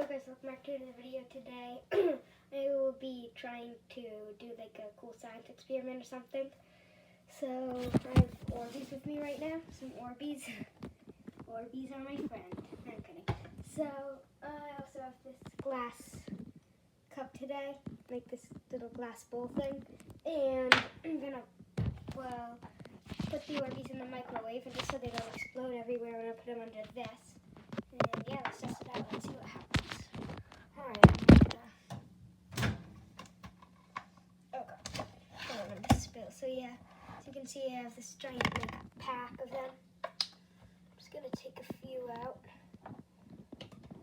Hello guys, welcome back to the video today. I will be trying to do like a cool science experiment or something. So I have Orbeez with me right now, some Orbeez. Orbeez are my friend. No, I'm kidding. So I also have this glass cup today, like this little glass bowl thing. And I'm gonna, put the Orbeez in the microwave, and just so they don't explode everywhere, I'm gonna put them under this. And yeah, let's test it out. Let's see what happens. Alright. Oh god. I don't want them to spill. So yeah, as you can see, I have this giant like pack of them. I'm just gonna take a few out.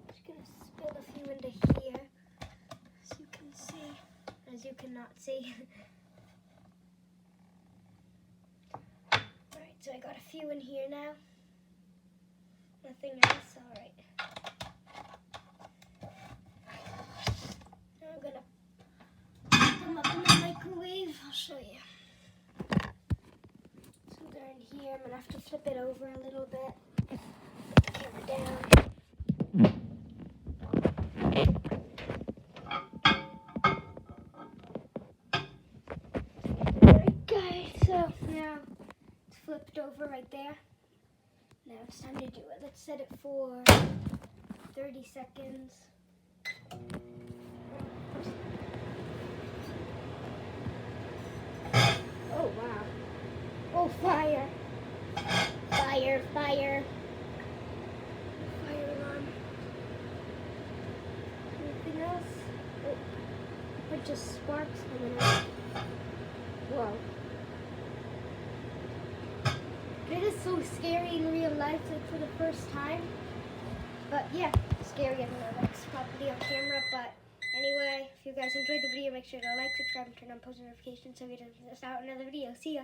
Just gonna spill a few into here. As you can see. As you cannot see. Alright, so I got a few in here now. Nothing else, alright. Now I'm gonna put them up in the microwave. I'll show you. So they're in here. I'm gonna have to flip it over a little bit. Put the camera down. Alright guys, so now it's flipped over right there. Now it's time to do it. Let's set it for 30 seconds. Oh, wow. Oh, fire. Fire, fire. Fire alarm. Anything else? Oh, a bunch of sparks coming out. Whoa. It is so scary in real life, like for the first time. But yeah, scary. I don't know, that's probably on camera. But anyway, if you guys enjoyed the video, make sure to like, subscribe, and turn on post notifications so you don't miss out on another video. See ya.